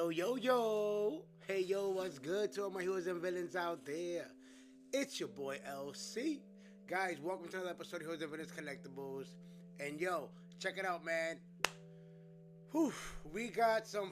Yo, yo, yo. Hey, yo, what's good to all my heroes and villains out there? It's your boy LC. Guys, welcome to another episode of Heroes and Villains Collectibles. And yo, check it out, man. Whew, we got some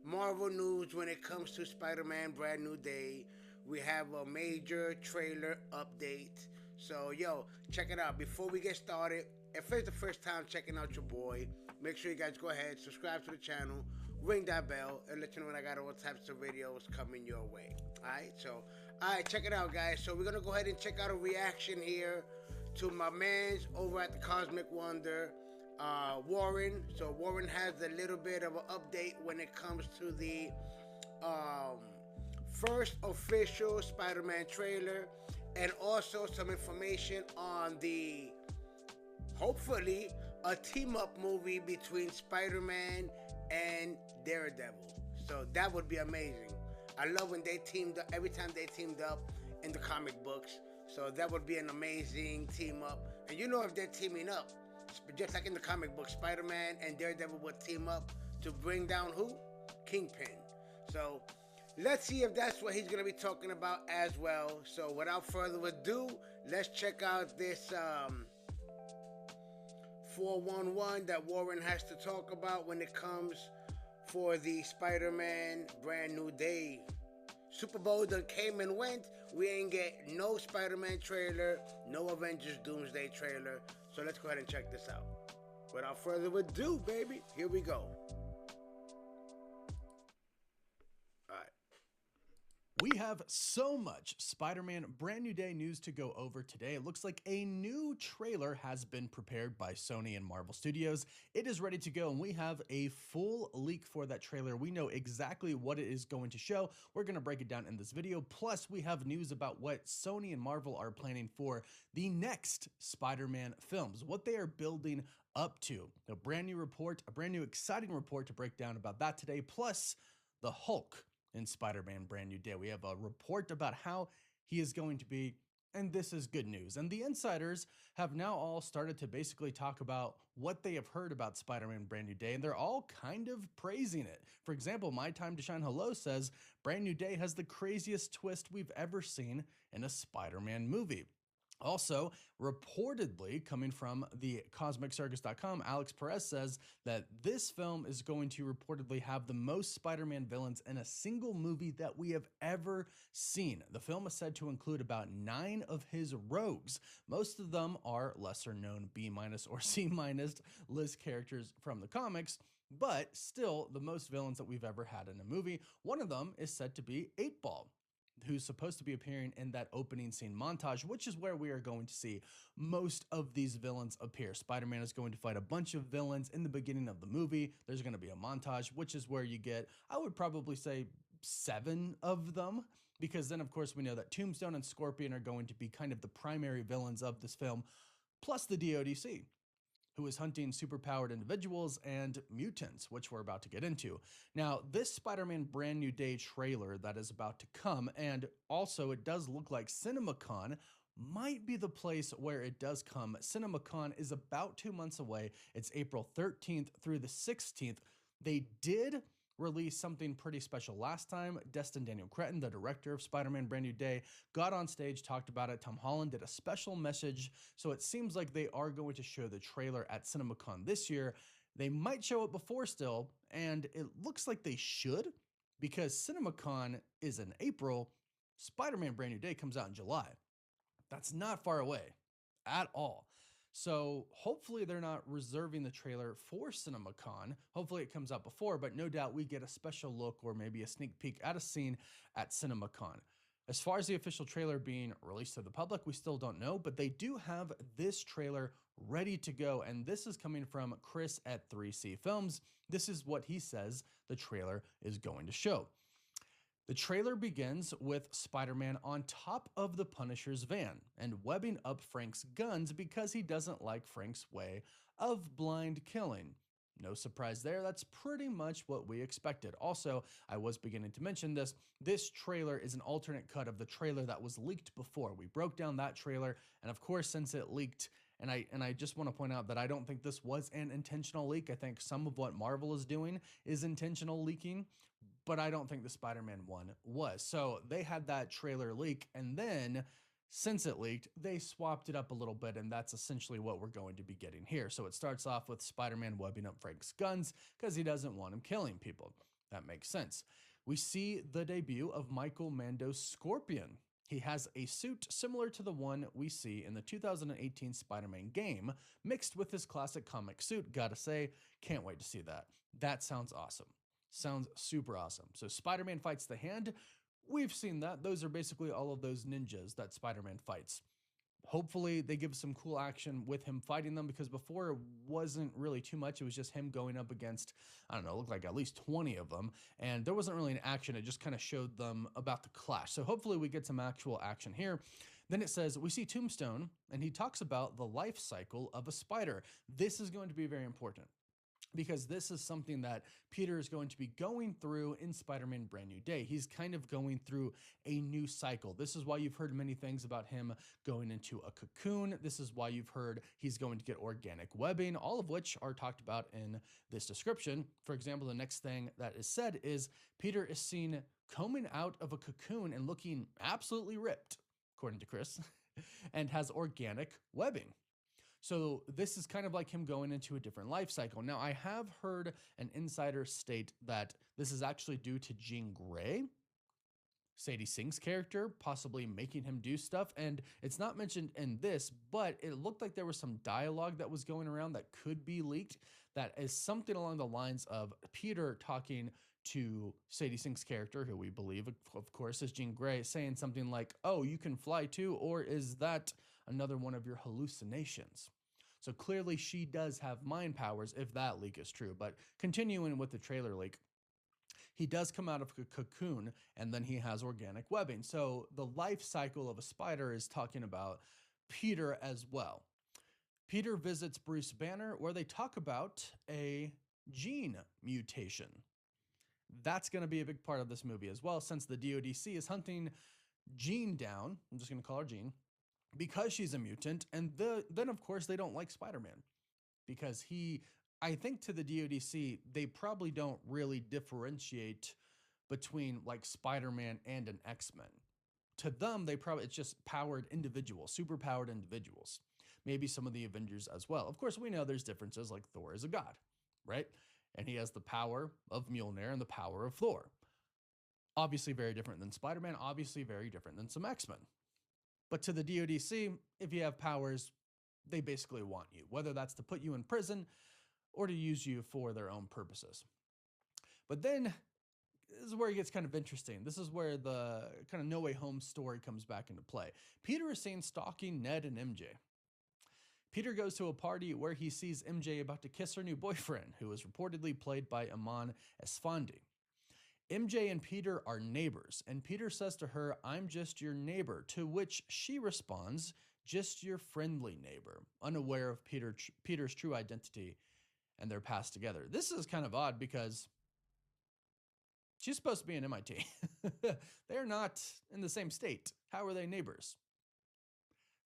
Marvel news when it comes to Spider-Man Brand New Day. We have a major trailer update. So, yo, check it out. Before we get started, if it's the first time checking out your boy, make sure you guys go ahead, subscribe to the channel, ring that bell, and let you know when I got all types of videos coming your way. Alright, check it out, guys. So, we're going to go ahead and check out a reaction here to my man's over at the Cosmic Wonder, Warren. So Warren has a little bit of an update when it comes to the um, first official Spider-Man trailer, and also some information on the hopefully a team-up movie between Spider-Man and Daredevil. So that would be amazing. I love when they teamed up. Every time they teamed up in the comic books. So that would be an amazing team up. And you know, if they're teaming up, just like in the comic book, Spider-Man and Daredevil would team up to bring down who? Kingpin. So let's see if that's what he's going to be talking about as well. So without further ado, let's check out this 411 that Warren has to talk about when it comes for the Spider-Man Brand New Day. Super Bowl done came and went. We ain't get no Spider-Man trailer, no Avengers Doomsday trailer. So let's go ahead and check this out. Without further ado, baby, here we go. We have so much Spider-Man Brand New Day news to go over today. It looks like a new trailer has been prepared by Sony and Marvel Studios. It is ready to go, and we have a full leak for that trailer. We know exactly what it is going to show. We're going to break it down in this video. Plus, we have news about what Sony and Marvel are planning for the next Spider-Man films, what they are building up to. A brand new report, a brand new exciting report to break down about that today, plus the Hulk in Spider-Man Brand New Day. We have a report about how he is going to be, and this is good news. And the insiders have now all started to basically talk about what they have heard about Spider-Man Brand New Day, and they're all kind of praising it. For example, My Time to Shine Hello says, Brand New Day has the craziest twist we've ever seen in a Spider-Man movie. Also, reportedly coming from the CosmicCircus.com, Alex Perez says that this film is going to reportedly have the most Spider-Man villains in a single movie that we have ever seen. The film is said to include about 9 of his rogues. Most of them are lesser known B- or C- list characters from the comics, but still the most villains that we've ever had in a movie. One of them is said to be 8-Ball, who's supposed to be appearing in that opening scene montage, which is where we are going to see most of these villains appear. Spider-Man is going to fight a bunch of villains in the beginning of the movie. There's going to be a montage, which is where you get, I would probably say, 7 of them, because then, of course, we know that Tombstone and Scorpion are going to be kind of the primary villains of this film, plus the DODC, who is hunting superpowered individuals and mutants, which we're about to get into. Now, this Spider-Man Brand New Day trailer that is about to come, and also it does look like CinemaCon might be the place where it does come. CinemaCon is about 2 months away. It's April 13th through the 16th. They did release something pretty special last time. Destin Daniel Cretton, the director of Spider-Man Brand New Day, got on stage, talked about it. Tom Holland did a special message. So it seems like they are going to show the trailer at CinemaCon this year. They might show it before still, and it looks like they should, because CinemaCon is in April. Spider-Man Brand New Day comes out in July. That's not far away at all. So hopefully they're not reserving the trailer for CinemaCon. Hopefully it comes out before, but no doubt we get a special look or maybe a sneak peek at a scene at CinemaCon. As far as the official trailer being released to the public, we still don't know, but they do have this trailer ready to go, and this is coming from Chris at 3C Films. This is what he says the trailer is going to show. The trailer begins with Spider-Man on top of the Punisher's van and webbing up Frank's guns because he doesn't like Frank's way of blind killing. No surprise there, that's pretty much what we expected. Also, I was beginning to mention this. This trailer is an alternate cut of the trailer that was leaked before. We broke down that trailer, and of course, since it leaked And I just want to point out that I don't think this was an intentional leak. I think some of what Marvel is doing is intentional leaking, but I don't think the Spider-Man one was. So they had that trailer leak, and then since it leaked, they swapped it up a little bit, and that's essentially what we're going to be getting here. So it starts off with Spider-Man webbing up Frank's guns because he doesn't want him killing people. That makes sense. We see the debut of Michael Mando's Scorpion. He has a suit similar to the one we see in the 2018 Spider-Man game, mixed with his classic comic suit. Gotta say, can't wait to see that. That sounds awesome. Sounds super awesome. So Spider-Man fights the Hand. We've seen that. Those are basically all of those ninjas that Spider-Man fights. Hopefully they give some cool action with him fighting them, because before it wasn't really too much. It was just him going up against, I don't know, looked like at least 20 of them, and there wasn't really an action. It just kind of showed them about the clash. So hopefully we get some actual action here. Then it says we see Tombstone, and he talks about the life cycle of a spider. This is going to be very important, because this is something that Peter is going to be going through in Spider-Man Brand New Day. He's kind of going through a new cycle. This is why you've heard many things about him going into a cocoon. This is why you've heard he's going to get organic webbing, all of which are talked about in this description. For example, the next thing that is said is Peter is seen coming out of a cocoon and looking absolutely ripped, according to Chris, and has organic webbing. So this is kind of like him going into a different life cycle. Now, I have heard an insider state that this is actually due to Jean Grey, Sadie Sink's character, possibly making him do stuff. And it's not mentioned in this, but it looked like there was some dialogue that was going around that could be leaked, that is something along the lines of Peter talking to Sadie Sink's character, who we believe, of course, is Jean Grey, saying something like, "Oh, you can fly too," or "Is that another one of your hallucinations?" So clearly she does have mind powers, if that leak is true. But continuing with the trailer leak, he does come out of a cocoon, and then he has organic webbing. So the life cycle of a spider is talking about Peter as well. Peter visits Bruce Banner, where they talk about a gene mutation. That's going to be a big part of this movie as well, since the DODC is hunting Jean down. I'm just going to call her Jean, because she's a mutant. And then, of course, they don't like Spider-Man, because I think to the DODC, they probably don't really differentiate between like Spider-Man and an X-Men. To them, it's just powered individuals, super powered individuals. Maybe some of the Avengers as well. Of course, we know there's differences, like Thor is a god, right? And he has the power of Mjolnir and the power of Thor. Obviously very different than Spider-Man, obviously very different than some X-Men. But to the DODC, if you have powers, they basically want you, whether that's to put you in prison or to use you for their own purposes. But then this is where it gets kind of interesting. This is where the kind of No Way Home story comes back into play. Peter is seen stalking Ned and MJ. Peter goes to a party where he sees MJ about to kiss her new boyfriend, who is reportedly played by Aman Esfandi. MJ and Peter are neighbors, and Peter says to her, "I'm just your neighbor," to which she responds, "Just your friendly neighbor," unaware of Peter's true identity and their past together. This is kind of odd, because she's supposed to be in MIT. They're not in the same state. How are they neighbors?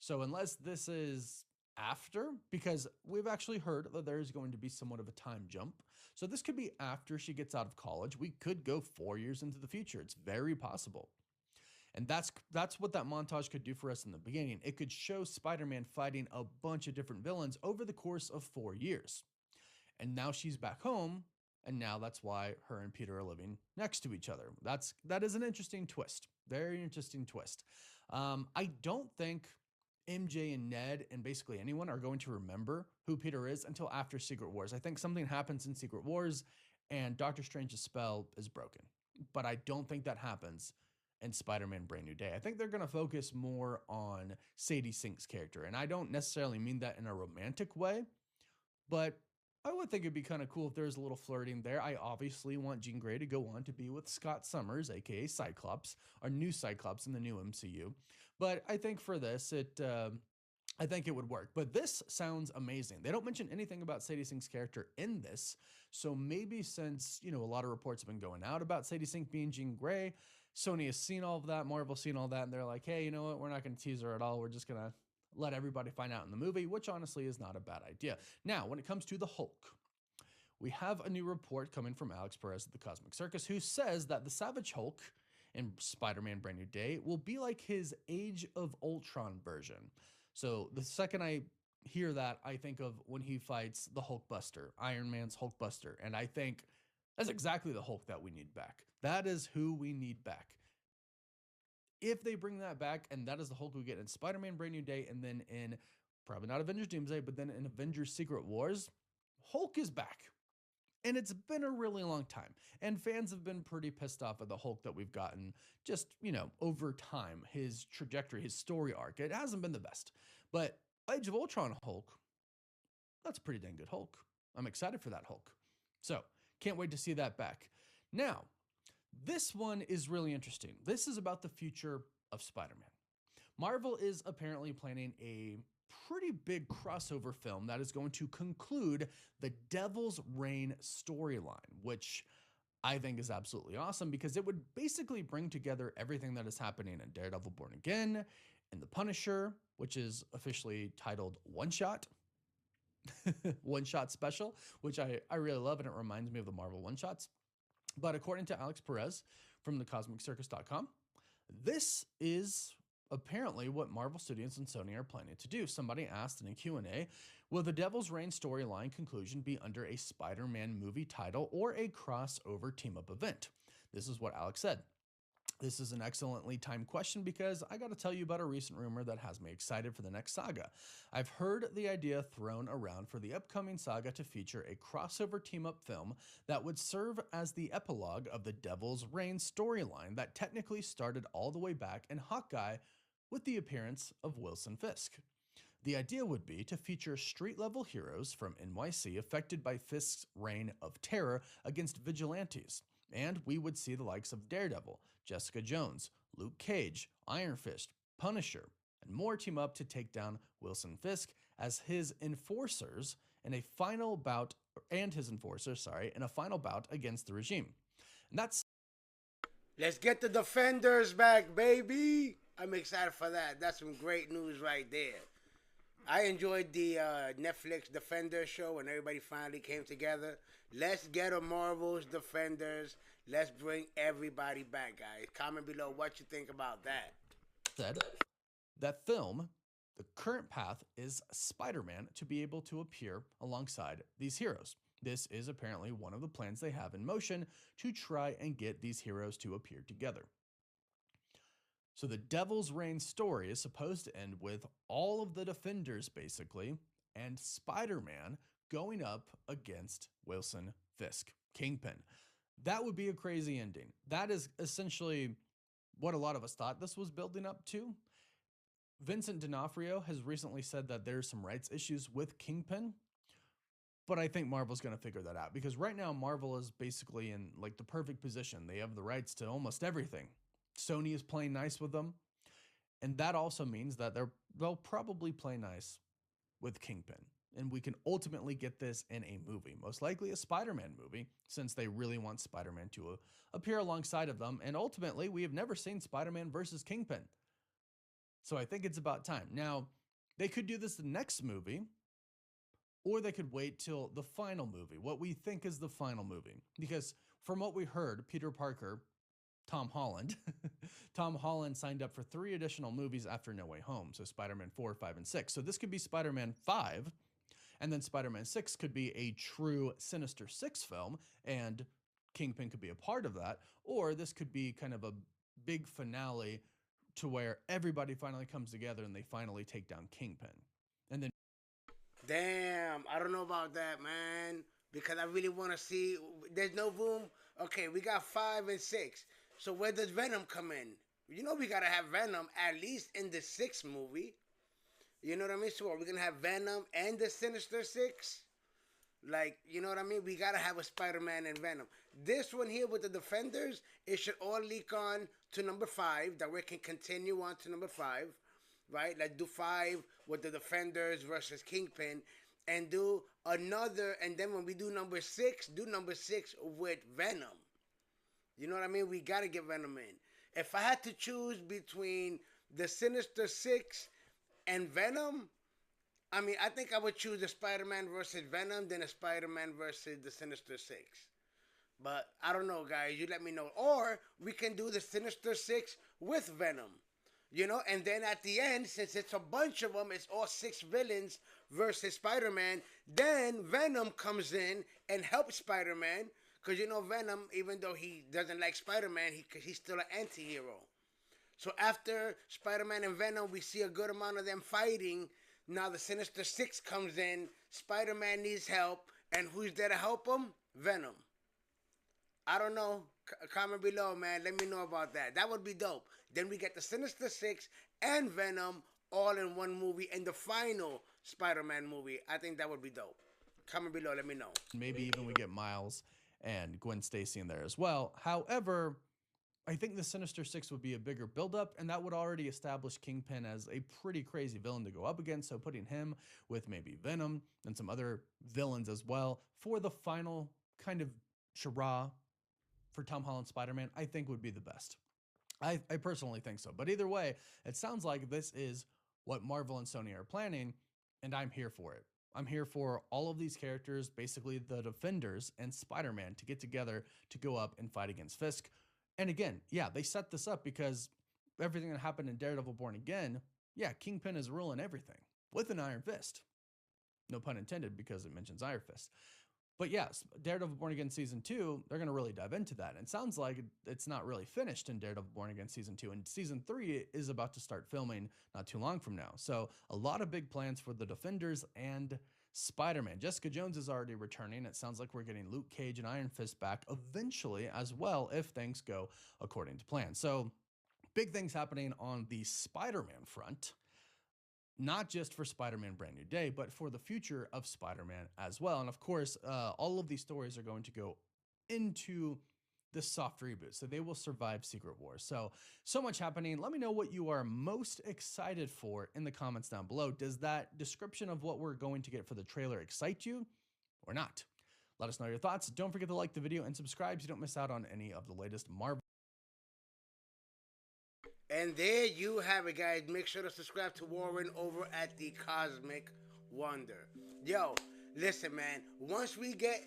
So unless this is after, because we've actually heard that there's going to be somewhat of a time jump. So this could be after she gets out of college. We could go 4 years into the future. It's very possible. And that's what that montage could do for us in the beginning. It could show Spider-Man fighting a bunch of different villains over the course of 4 years. And now she's back home, and now that's why her and Peter are living next to each other. That is an interesting twist. Very interesting twist. I don't think MJ and Ned and basically anyone are going to remember who Peter is until after Secret Wars. I think something happens in Secret Wars and Doctor Strange's spell is broken. But I don't think that happens in Spider-Man Brand New Day. I think they're going to focus more on Sadie Sink's character. And I don't necessarily mean that in a romantic way, but I would think it'd be kind of cool if there's a little flirting there. I obviously want Jean Grey to go on to be with Scott Summers, aka Cyclops, our new Cyclops in the new MCU. But I think for this, I think it would work. But this sounds amazing. They don't mention anything about Sadie Sink's character in this. So maybe since, a lot of reports have been going out about Sadie Sink being Jean Grey, Sony has seen all of that, Marvel's seen all that, and they're like, hey, you know what? We're not going to tease her at all. We're just going to let everybody find out in the movie, which honestly is not a bad idea. Now, when it comes to the Hulk, we have a new report coming from Alex Perez of the Cosmic Circus, who says that the Savage Hulk in Spider-Man Brand New Day will be like his Age of Ultron version. So the second I hear that, I think of when he fights the Hulkbuster, Iron Man's Hulkbuster, and I think that's exactly the Hulk that we need back. That is who we need back. If they bring that back, and that is the Hulk we get in Spider-Man Brand New Day, and then in, probably not Avengers Doomsday, but then in Avengers Secret Wars, Hulk is back. And it's been a really long time. And fans have been pretty pissed off at the Hulk that we've gotten just, over time. His trajectory, his story arc, it hasn't been the best. But Age of Ultron Hulk, that's a pretty dang good Hulk. I'm excited for that Hulk. So, can't wait to see that back. Now, this one is really interesting. This is about the future of Spider-Man. Marvel is apparently planning a pretty big crossover film that is going to conclude the Devil's Reign storyline, which I think is absolutely awesome because it would basically bring together everything that is happening in Daredevil Born Again and The Punisher, which is officially titled One Shot. One Shot Special, which I really love, and it reminds me of the Marvel One Shots. But according to Alex Perez from thecosmiccircus.com, this is apparently what Marvel Studios and Sony are planning to do. Somebody asked in a Q&A, will the Devil's Reign storyline conclusion be under a Spider-Man movie title or a crossover team-up event? This is what Alex said. This is an excellently timed question because I got to tell you about a recent rumor that has me excited for the next saga. I've heard the idea thrown around for the upcoming saga to feature a crossover team-up film that would serve as the epilogue of the Devil's Reign storyline that technically started all the way back in Hawkeye with the appearance of Wilson Fisk. The idea would be to feature street-level heroes from NYC affected by Fisk's reign of terror against vigilantes, and we would see the likes of Daredevil, Jessica Jones, Luke Cage, Iron Fist, Punisher, and more team up to take down Wilson Fisk as his enforcers in a final bout, in a final bout against the regime. And that's Let's get the Defenders back, baby. I'm excited for that. That's some great news right there. I enjoyed the Netflix Defenders show when everybody finally came together. Let's get a Marvel's Defenders. Let's bring everybody back, guys. Comment below what you think about that. said. That film, the current path is Spider-Man to be able to appear alongside these heroes. This is apparently one of the plans they have in motion to try and get these heroes to appear together. So the Devil's Reign story is supposed to end with all of the Defenders, basically, and Spider-Man going up against Wilson Fisk, Kingpin. That would be a crazy ending. That is essentially what a lot of us thought this was building up to. Vincent D'Onofrio has recently said that there's some rights issues with Kingpin, but I think Marvel's going to figure that out because right now Marvel is basically in like the perfect position. They have the rights to almost everything. Sony is playing nice with them, and that also means that they'll probably play nice with Kingpin, and we can ultimately get this in a movie, most likely a Spider-Man movie, since they really want Spider-Man to appear alongside of them, and ultimately we have never seen Spider-Man versus Kingpin. So I think it's about time. Now, they could do this the next movie, or they could wait till the final movie, what we think is the final movie. Because from what we heard, Peter Parker, Tom Holland, Tom Holland signed up for 3 additional movies after No Way Home. So Spider-Man 4, 5, and 6. So this could be Spider-Man 5, and then Spider-Man 6 could be a true Sinister Six film, and Kingpin could be a part of that. Or this could be kind of a big finale to where everybody finally comes together and they finally take down Kingpin. And then Damn, I don't know about that, man. Because I really want to see. There's no room. Okay, we got 5 and 6. So where does Venom come in? You know we gotta have Venom at least in the 6th movie. You know what I mean? So we're gonna have Venom and the Sinister Six. Like, you know what I mean? We gotta have a Spider-Man and Venom. This one here with the Defenders, it should all leak on to number 5. That we can continue on to number 5. Right? Like do 5 with the Defenders versus Kingpin. And do another, and then when we do number 6, do number 6 with Venom. You know what I mean? We gotta get Venom in. If I had to choose between the Sinister Six And Venom, I mean, I think I would choose the Spider-Man versus Venom than a Spider-Man versus the Sinister Six. But I don't know, guys. You let me know. Or we can do the Sinister Six with Venom. You know, and then at the end, since it's a bunch of them, it's all six villains versus Spider Man. Then Venom comes in and helps Spider Man. Because, you know, Venom, even though he doesn't like Spider Man, he's still an anti hero. So after Spider Man and Venom, we see a good amount of them fighting. Now the Sinister Six comes in. Spider Man needs help. And who's there to help him? Venom. I don't know. Comment below, man. Let me know about that. That would be dope. Then we get the Sinister Six and Venom all in one movie in the final Spider-Man movie. I think that would be dope. Comment below. Let me know. Maybe even we get Miles and Gwen Stacy in there as well. However, I think the Sinister Six would be a bigger buildup, and that would already establish Kingpin as a pretty crazy villain to go up against. So putting him with maybe Venom and some other villains as well for the final kind of charade for Tom Holland Spider-Man, I think would be the best. I personally think so. But either way, it sounds like this is what Marvel and Sony are planning, and I'm here for it. I'm here for all of these characters, basically the Defenders and Spider-Man, to get together to go up and fight against Fisk. And again, yeah, they set this up because everything that happened in Daredevil Born Again, yeah, Kingpin is ruling everything with an iron fist. No pun intended, because it mentions Iron Fist. But yes, Daredevil Born Again Season 2, they're going to really dive into that. And it sounds like it's not really finished in Daredevil Born Again Season 2. And Season 3 is about to start filming not too long from now. So a lot of big plans for the Defenders and Spider-Man. Jessica Jones is already returning. It sounds like we're getting Luke Cage and Iron Fist back eventually as well, if things go according to plan. So big things happening on the Spider-Man front. Not just for Spider-Man Brand New Day, but for the future of Spider-Man as well. And of course, all of these stories are going to go into the soft reboot, so they will survive Secret Wars. So much happening. Let me know what you are most excited for in the comments down below. Does that description of what we're going to get for the trailer excite you or not? Let us know your thoughts. Don't forget to like the video and subscribe so you don't miss out on any of the latest Marvel. And there you have it, guys. Make sure to subscribe to Warren over at the Cosmic Wonder. Yo, listen, man. Once we get,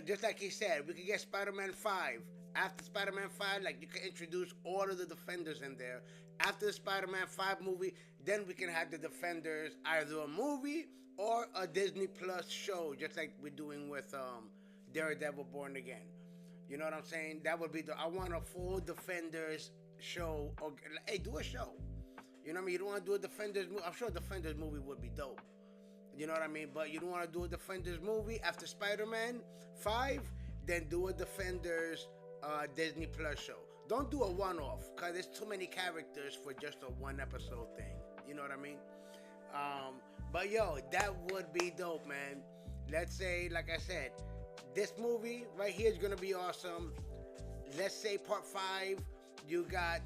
just like he said, we could get Spider-Man 5. After Spider-Man 5, you can introduce all of the Defenders in there. After the Spider-Man 5 movie, then we can have the Defenders, either a movie or a Disney Plus show, just like we're doing with Daredevil Born Again. You know what I'm saying? That would be I want a full Defenders show. Or hey, do a show. You know what I mean? You don't want to do a Defenders movie. I'm sure a Defenders movie would be dope. You know what I mean? But you don't want to do a Defenders movie after Spider-Man 5, then do a Defenders Disney Plus show. Don't do a one-off, because there's too many characters for just a one-episode thing. You know what I mean? But yo, that would be dope, man. Let's say, like I said, this movie right here is going to be awesome. Let's say part 5, you got,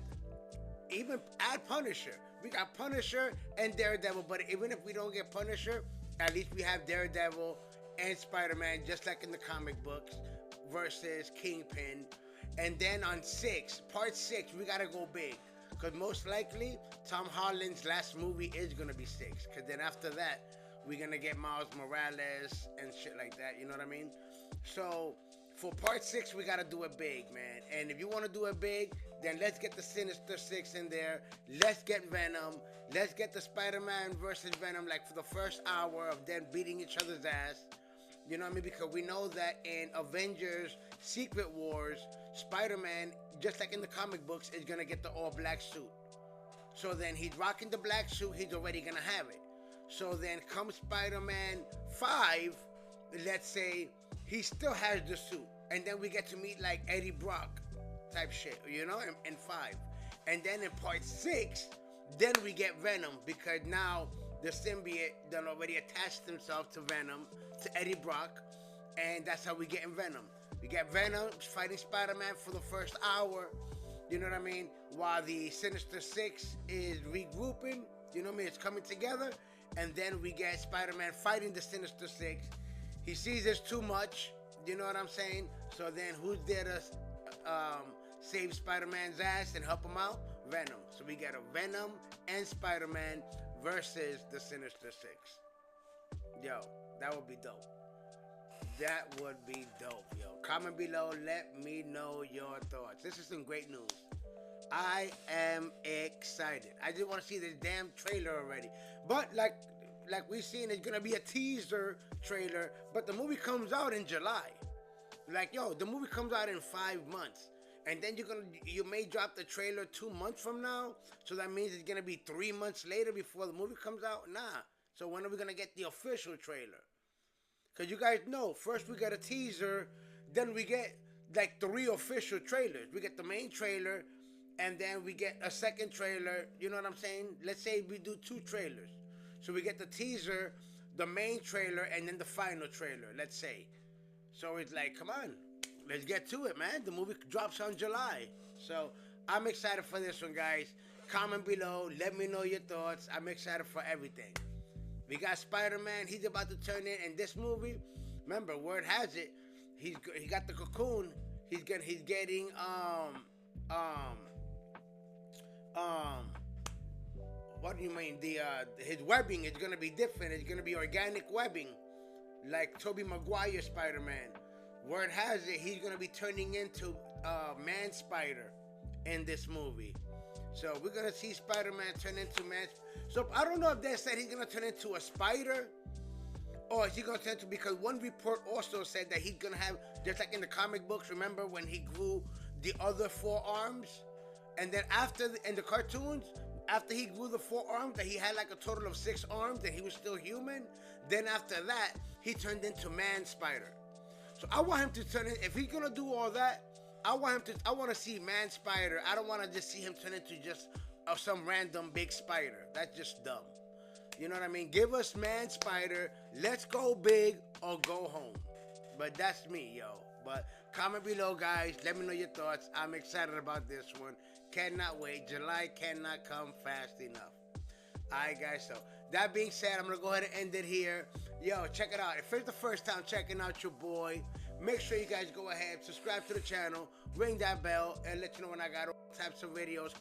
even add Punisher. We got Punisher and Daredevil, but even if we don't get Punisher, at least we have Daredevil and Spider-Man, just like in the comic books, versus Kingpin. And then on part 6, we got to go big. Because most likely, Tom Holland's last movie is going to be 6. Because then after that, we're going to get Miles Morales and shit like that. You know what I mean? So for part 6, we got to do it big, man. And if you want to do it big, then let's get the Sinister Six in there. Let's get Venom. Let's get the Spider-Man versus Venom, for the first hour of them beating each other's ass. You know what I mean? Because we know that in Avengers Secret Wars, Spider-Man, just like in the comic books, is going to get the all-black suit. So then he's rocking the black suit. He's already going to have it. So then comes Spider-Man 5, let's say he still has the suit. And then we get to meet Eddie Brock type shit, in 5. And then in part 6, then we get Venom, because now the symbiote done already attached himself to Venom, to Eddie Brock, and that's how we get in Venom. We get Venom fighting Spider-Man for the first hour, you know what I mean, while the Sinister Six is regrouping, you know what I mean, it's coming together, and then we get Spider-Man fighting the Sinister Six. He sees it's too much, you know what I'm saying, so then who's there to save Spider-Man's ass and help him out? Venom. So we get a Venom and Spider-Man versus the Sinister Six. Yo, that would be dope. That would be dope, yo. Comment below, let me know your thoughts. This is some great news. I am excited. I just want to see this damn trailer already. But like we seen, it's gonna be a teaser trailer. But the movie comes out in July. Like, yo, the movie comes out in 5 months, and then you may drop the trailer 2 months from now. So that means it's gonna be 3 months later before the movie comes out. Nah. So when are we gonna get the official trailer? Cause you guys know, first we get a teaser, then we get like 3 official trailers. We get the main trailer, and then we get a second trailer. You know what I'm saying? Let's say we do 2 trailers. So we get the teaser, the main trailer, and then the final trailer, let's say. So it's like, come on, let's get to it, man. The movie drops on July. So I'm excited for this one, guys. Comment below, let me know your thoughts. I'm excited for everything. We got Spider-Man. He's about to turn in this movie. Remember, word has it, he got the cocoon. He's getting what do you mean? His webbing is gonna be different. It's gonna be organic webbing, like Tobey Maguire Spider-Man. Word has it, he's gonna be turning into Man Spider in this movie. So we're gonna see Spider-Man turn into Man. So I don't know if they said he's gonna turn into a spider, or is he gonna turn into, because one report also said that he's gonna have, just like in the comic books, remember when he grew the other 4 arms, and then in the cartoons, after he grew the 4 arms, that he had like a total of 6 arms, and he was still human. Then after that, he turned into Man Spider. So I want him to turn in. If he's gonna do all that, I want to see Man Spider. I don't want to just see him turn into just some random big spider. That's just dumb. You know what I mean? Give us Man Spider. Let's go big or go home. But that's me, yo. But comment below, guys. Let me know your thoughts. I'm excited about this one. Cannot wait. July cannot come fast enough. Alright, guys. So that being said, I'm gonna go ahead and end it here. Yo, check it out. If it's the first time checking out your boy, make sure you guys go ahead, subscribe to the channel, ring that bell, and let you know when I got all types of videos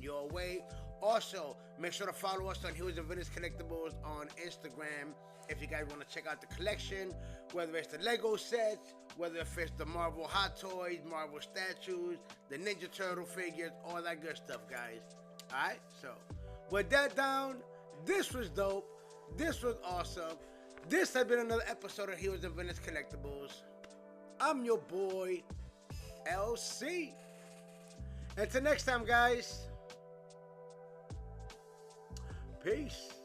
your way. Also, make sure to follow us on HeroesAndVillains Collectibles on Instagram if you guys want to check out the collection, whether it's the Lego sets, whether it's the Marvel Hot Toys, Marvel statues, the Ninja Turtle figures, all that good stuff, guys. Alright, so with that down, this was dope. This was awesome. This has been another episode of HeroesAndVillains Collectibles. I'm your boy, LC. Until next time, guys. Peace.